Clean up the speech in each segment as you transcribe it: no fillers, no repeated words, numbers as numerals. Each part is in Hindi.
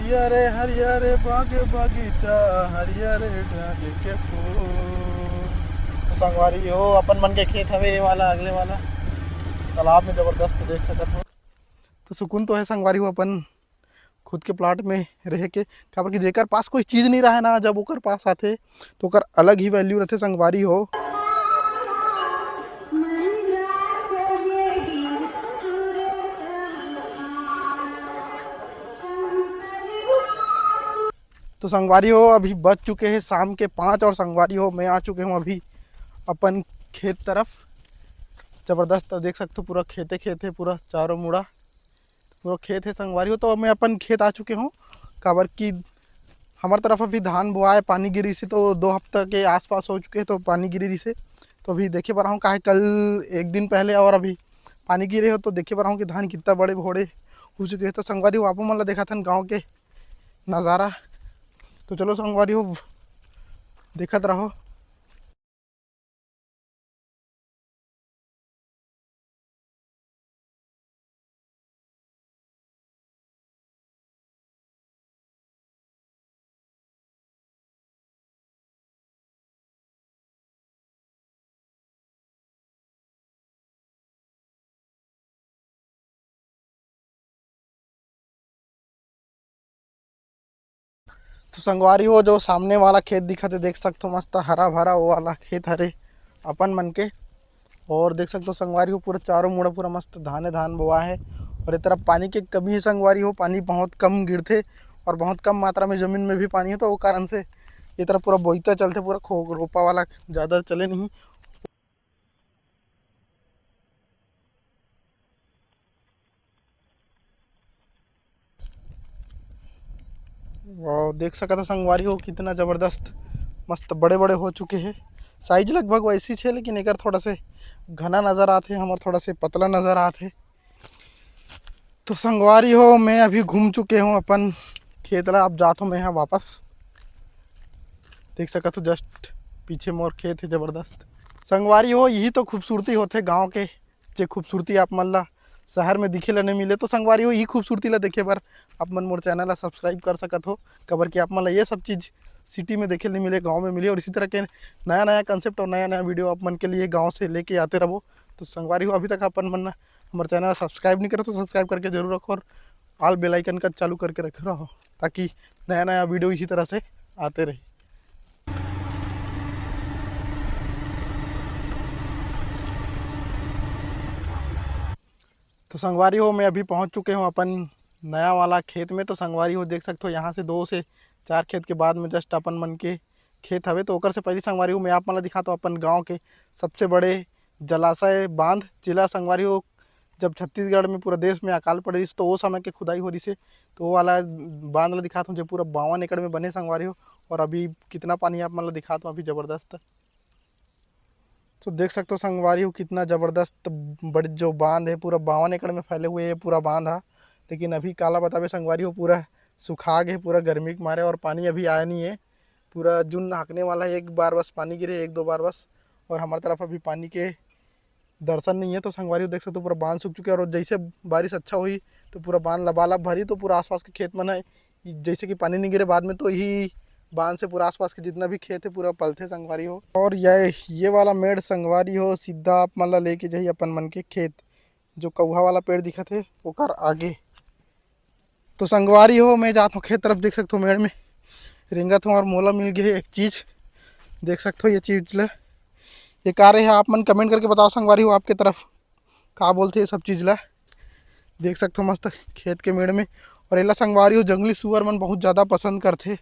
हरियरे हरियरे बाग बगीचा हरियरे डाल के फूल। तो संगवारी हो अपन मन के खेत हवे ये वाला अगले वाला तालाब में जबरदस्त देख सकत हो। तो सुकून तो है संगवारी हो अपन खुद के प्लाट में रह के, काबर कि जेकर पास कोई चीज़ नहीं रहे ना, जब ओकर पास आथे तो ओकर अलग ही वैल्यू रहते संगवारी हो। तो संगवारी हो अभी बज चुके हैं शाम के 5 और संगवारी हो मैं आ चुके हूँ अभी अपन खेत तरफ। ज़बरदस्त देख सकते हो पूरा खेते खेत है, पूरा चारों मुड़ा पूरा खेत है संगवारी हो। तो मैं अपन खेत आ चुके हूँ, काबर की हमारे तरफ अभी धान बोआ है, पानी गिरी से तो 2 हफ्ता के आसपास हो चुके हैं। तो पानी गिरी से तो अभी देखे पा रहा हूँ काहे कल एक दिन पहले और अभी पानी गिरे हो, तो देखे पा रहा हूँ कि धान कितना बड़े घोड़े हो चुके हैं। तो संगवारी हो आपो मन ला देखा था गाँव के नज़ारा। तो चलो संगवारी हो देखत रहो। तो संगवारी हो जो सामने वाला खेत दिखा थे देख सकते हो, मस्त हरा भरा वो वाला खेत हरे अपन मन के। और देख सकते हो संगवारी हो पूरा चारों मुड़ा पूरा मस्त धाने धान बोआ है। और ये तरफ पानी की कमी है संगवारी हो, पानी बहुत कम गिरते और बहुत कम मात्रा में ज़मीन में भी पानी है, तो वो कारण से ये तरफ पूरा बोईता चलते, पूरा खो रोपा वाला ज़्यादा चले नहीं। और देख सकते हो संगवारी हो कितना ज़बरदस्त मस्त बड़े बड़े हो चुके हैं। साइज लगभग वैसी है, लेकिन एक थोड़ा से घना नज़र आते, हमारे थोड़ा से पतला नज़र आते। तो संगवारी हो मैं अभी घूम चुके हूँ अपन खेत ला, अब जाता हूँ मैं यहाँ वापस। देख सकत हो जस्ट पीछे मोर खेत है ज़बरदस्त। संगवारी हो यही तो खूबसूरती होते गांव के, जे खूबसूरती आप मन ला शहर में दिखे ला नहीं मिले। तो संगवारी हो यही खूबसूरती ला देखे बर आप मन मोर चैनल ला सब्सक्राइब कर सकत हो, कबर कि आप मन ला ये सब चीज़ सिटी में देखे नहीं मिले, गांव में मिले। और इसी तरह के नया नया कंसेप्ट और नया नया वीडियो आप मन के लिए गाँव से लेके आते रहो। तो संगवारी हो अभी तक अपन मन हमारे चैनल सब्सक्राइब नहीं करो तो सब्सक्राइब करके जरूर रखो, और ऑल बेल आइकन का चालू करके रख रहो, ताकि नया नया वीडियो इसी तरह से आते रहे। तो संगवारी हो मैं अभी पहुंच चुके हूं अपन नया वाला खेत में। तो संगवारी हो देख सकते हो यहाँ से 2 से 4 खेत के बाद में जस्ट अपन मन के खेत हवे। तो ओकर से पहले संगवारी हो मैं आप मन ला दिखाता हूं अपन गांव के सबसे बड़े जलाशय बांध जिला संगवारी हो। जब छत्तीसगढ़ में पूरा देश में अकाल पड़े तो वो समय के खुदाई हो रही से, तो वो वाला बांध ला दिखाता हूँ जो पूरा 52 एकड़ में बने संगवारी हो। और अभी कितना पानी आप मन ला दिखाता हूँ अभी ज़बरदस्त। तो देख सकते हो संगवारी हो कितना ज़बरदस्त बड़े जो बांध है, पूरा 52 एकड़ में फैले हुए है पूरा बांध है। लेकिन अभी काला बतावे संगवारी हो पूरा सुखा गए पूरा गर्मी के मारे, और पानी अभी आया नहीं है। पूरा जून हाँकने वाला है, एक बार बस पानी गिरे, 1-2 बार बस। और हमारी तरफ अभी पानी के दर्शन नहीं है। तो संगवारी हो देख सकते हो पूरा बांध सूख चुके हैं, और जैसे बारिश अच्छा हुई तो पूरा बांध लबालब भरी, तो पूरा आसपास के खेत मन है जैसे कि पानी नहीं गिरे बाद में, तो यही बांध से पूरा आसपास के जितना भी खेत है पूरा पलथे संगवारी हो। और ये वाला मेड़ संगवारी हो सीधा आप मन ला लेके जाइए अपन मन के खेत, जो कौहा वाला पेड़ दिखा थे ओकर आगे। तो संगवारी हो मैं जाता हूँ खेत तरफ। देख सकते हो मेड़ में रेंगत हूँ और मोला मिल गई है एक चीज़, देख सकते हो ये चीज़ ला ये का रहे है। आप मन कमेंट करके बताओ संगवारी हो आपके तरफ का बोलते ये सब चीज़ ला। देख सकते हो मस्त खेत के मेड़ में। और एला संगवारी हो जंगली सुअर मन बहुत ज़्यादा पसंद करते,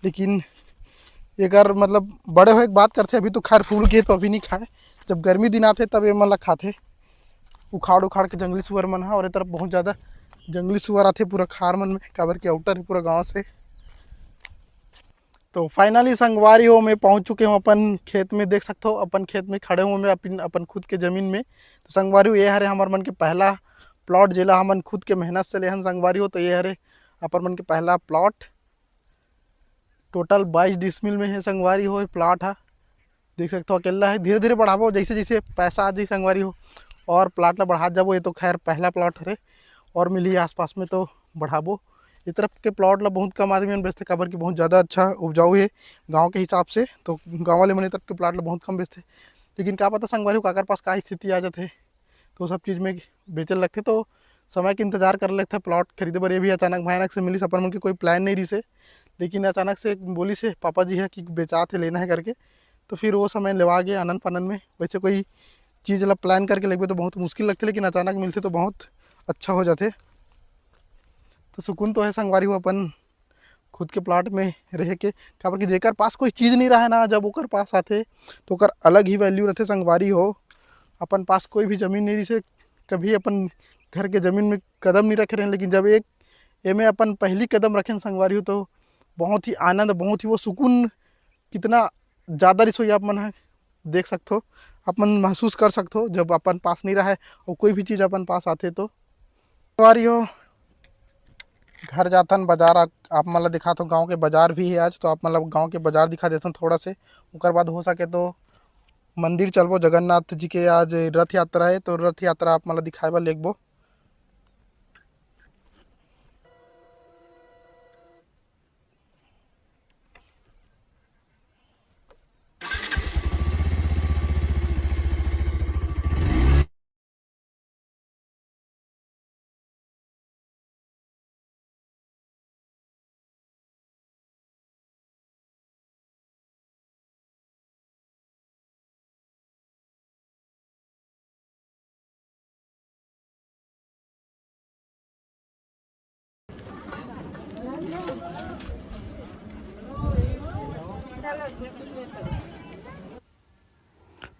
लेकिन एकर मतलब बड़े हो एक बात करते। अभी तो खैर फूल के तो अभी नहीं खाए, जब गर्मी दिन आते तब ये मन ला खाते उखाड़ उखाड़ के जंगली सुअर मन है। और ये तरफ बहुत ज़्यादा जंगली सुअर आते पूरा खार मन में, काबर के आउटर है पूरा गाँव से। तो फाइनली संगवारी हो मैं पहुंच चुके हूँ अपन खेत में। देख सकते हो अपन खेत में खड़े हुए मैं अपन खुद के ज़मीन में। तो संगवारी हो ये हरे हमारे मन के पहला प्लॉट जिला हमन खुद के मेहनत से लेहन संगवारी हो। तो ये हरे अपन मन के पहला प्लॉट टोटल 22 डिसमिल में है संगवारी हो प्लॉट है। देख सकते हो अकेला है, धीरे धीरे बढ़ाबो जैसे जैसे पैसा आ जाए संगवारी हो, और प्लाट ला बढ़ा जाबो। ये तो खैर पहला प्लॉट हरे और मिली आसपास में तो बढ़ाबो। इस तरफ के प्लॉट ला बहुत कम आदमी मन बेचते, काबर की बहुत ज़्यादा अच्छा उपजाऊ है गाँव के हिसाब से, तो गाँव वाले मन इस तरफ के प्लॉट ला बहुत कम बेचते। लेकिन क्या पता संगवारी काकर पास का स्थिति आ जाते तो सब चीज़ में बेचल लगते, तो समय के इंतजार कर लेते प्लॉट खरीदे बर। ये भी अचानक भयानक से मिली, अपन मन के कोई प्लान नहीं रही से, लेकिन अचानक से बोली से पापा जी है कि बेचा थे लेना है करके, तो फिर वो समय लेवा गए आनंद फानंद में। वैसे कोई चीज़ ला प्लान करके लगे तो बहुत मुश्किल लगते, लेकिन अचानक मिलते तो बहुत अच्छा हो जाते। तो सुकून तो है संगवारी हो अपन खुद के प्लाट में रह के, काबर कि जेकर पास कोई चीज़ नहीं रहे ना, जब ओकर पास आते तो ओकर अलग ही वैल्यू रहते संगवारी हो। अपन पास कोई भी ज़मीन नहीं रही से, कभी अपन घर के ज़मीन में कदम नहीं रखे रहे, लेकिन जब एक एमे अपन पहली कदम रखें संगवारी हो तो बहुत ही आनंद, बहुत ही वो सुकून कितना ज़्यादा रसोई आप मन देख सकते हो, अपन महसूस कर सकते हो जब अपन पास नहीं रहा है और कोई भी चीज़ अपन पास आते। तो संगवारी हो घर जातन बाजार आप मतलब दिखा तो गांव के बाजार भी है आज, तो आप मतलब गांव के बाजार दिखा देते थोड़ा से। उसके बाद हो सके तो मंदिर चलबो, जगन्नाथ जी के आज रथ यात्रा है, तो रथ यात्रा आप मतलब दिखाए बा लेगबो।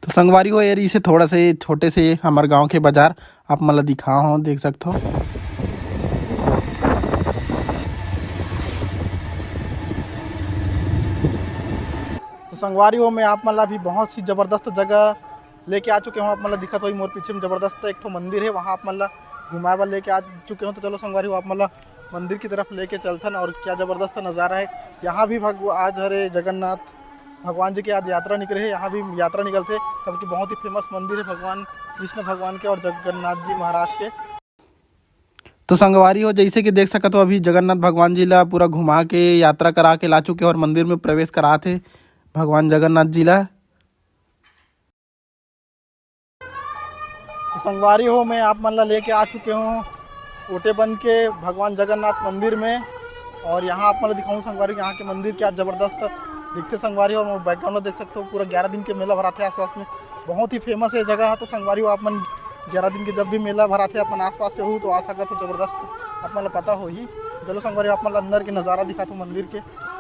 तो संगवारी हो एरी से थोड़ा से छोटे से हमारे गांव के बाजार आप मतलब दिखा हो, देख सकते हो। तो संगवारी हो में आप मतलब अभी बहुत सी ज़बरदस्त जगह लेके आ चुके हो। आप मतलब दिखा तो मोर पीछे में ज़बरदस्त एक तो मंदिर है, वहाँ आप मतलब घुमाए वाले लेके आ चुके हो। तो चलो संगवारी हो आप मतलब मंदिर की तरफ लेके चलथन, और क्या ज़बरदस्त नज़ारा है यहाँ भी। आज हरे जगन्नाथ भगवान जी की आज यात्रा निकले है, यहाँ भी यात्रा निकलते, तब बहुत ही फेमस मंदिर है भगवान कृष्ण भगवान के और जगन्नाथ जी महाराज के। तो संगवारी हो जैसे कि देख सकते हो अभी जगन्नाथ भगवान जी ला पूरा घुमा के यात्रा करा के ला चुके और मंदिर में प्रवेश करा थे भगवान जगन्नाथ जी ला। तो संगवारी हो मैं आप मन ला लेके आ चुके हूँ ओटे बन के भगवान जगन्नाथ मंदिर में, और यहाँ आप मतलब दिखाऊँ संगवारी यहाँ के मंदिर क्या ज़बरदस्त दिखते संगवारी। और बैकग्राउंड देख सकते हो पूरा 11 दिन के मेला भरा थे आसपास में, बहुत ही फेमस है जगह है। तो संगवारी हो आप मन 11 दिन के जब भी मेला भरा थे अपन आसपास से हो तो आ सका तो ज़बरदस्त आप मतलब पता हो ही। चलो संगवारी आप मतलब अंदर के नज़ारा दिखा तो मंदिर के।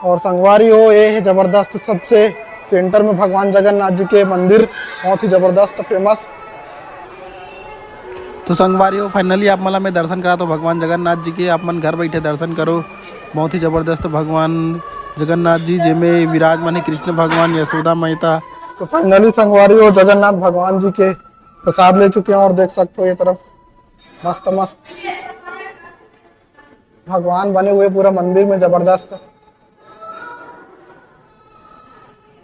और संगवारी हो ये है ज़बरदस्त सबसे सेंटर में भगवान जगन्नाथ जी के मंदिर, बहुत ही ज़बरदस्त फेमस। तो संगवारी हो फाइनली आप मला में दर्शन करा तो भगवान जगन्नाथ जी के आप मन घर बैठे दर्शन करो, बहुत ही ज़बरदस्त भगवान जगन्नाथ जी जिनमें विराजमान है कृष्ण भगवान यशोदा मैया। तो फाइनली संगवारी हो जगन्नाथ भगवान जी के प्रसाद ले चुके हैं, और देख सकते हो ये तरफ मस्त मस्त भगवान बने हुए पूरा मंदिर में ज़बरदस्त।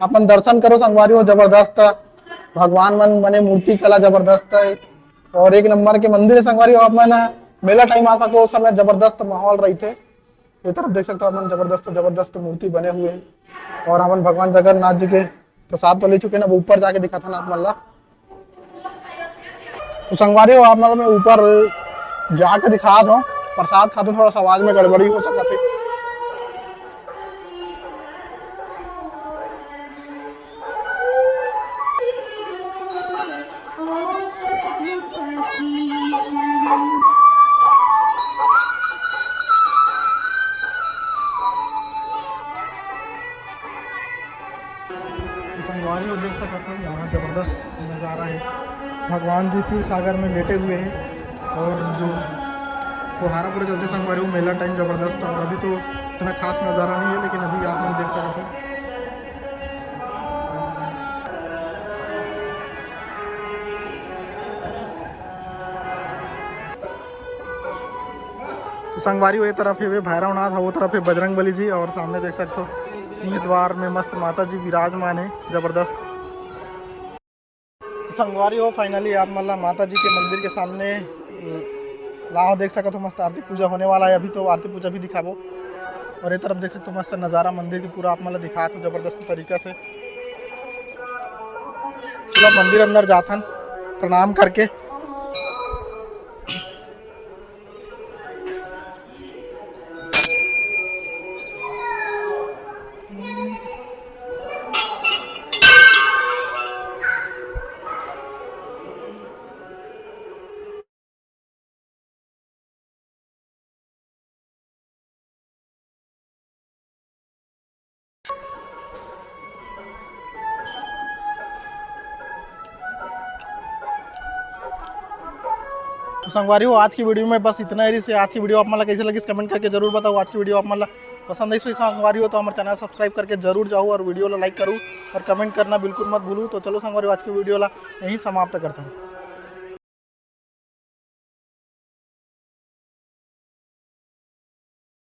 अपन दर्शन करो संगवारी हो ज़बरदस्त भगवान मन बने, मूर्ति कला ज़बरदस्त है और एक नंबर के मंदिर है संगवारी हो। आप मन मेला टाइम आ सको उस समय ज़बरदस्त माहौल रही थे। ये तरफ देख सकते हो अपन ज़बरदस्त ज़बरदस्त मूर्ति बने हुए हैं, और अपन भगवान जगन्नाथ जी के प्रसाद तो ले चुके ना, वो ऊपर जाके दिखा था ना आप मन। तो संगवारी हो आप मतलब मैं ऊपर जाके दिखा दो प्रसाद खा दो, थोड़ा सा आवाज में गड़बड़ी हो सकती है। संगवारी हो देख सकते हो यहाँ ज़बरदस्त नज़ारा है, भगवान जी शिव सागर में लेटे हुए हैं और जो फुहारा पूरे चलते संगवारी हो मेला टाइम ज़बरदस्त। और अभी तो इतना खास नज़ारा नहीं है, लेकिन अभी आप लोग देख सकते हो। तो संगवारी वो तरफ है वे भैरवनाथ, वो तरफ है बजरंग बली जी, और सामने देख सकते हो सिंह द्वार में मस्त माता जी विराजमान है, जबरदस्त। तो संगवारी हो फाइनली आप मतलब माता जी के मंदिर के सामने लाओ देख सकते हो, मस्त आरती पूजा होने वाला है अभी, तो आरती पूजा भी दिखाबो। और ये तरफ देख सकते हो मस्त नज़ारा मंदिर की पूरा आप मतलब दिखा तो जबरदस्त तरीका से। चलो मंदिर अंदर जाथन प्रणाम करके। तो संगवारी हो आज की वीडियो में बस इतना ही से। आज की वीडियो आप मतलब कैसे लगी कमेंट करके जरूर बताओ। आज की वीडियो आप मतलब पसंद आई संगवारी हो तो हमारे चैनल सब्सक्राइब करके जरूर जाओ और वीडियो ला लाइक करूँ और कमेंट करना बिल्कुल मत भूलूँ। तो चलो संगवारी आज की वीडियो ला यहीं समाप्त करता हूँ।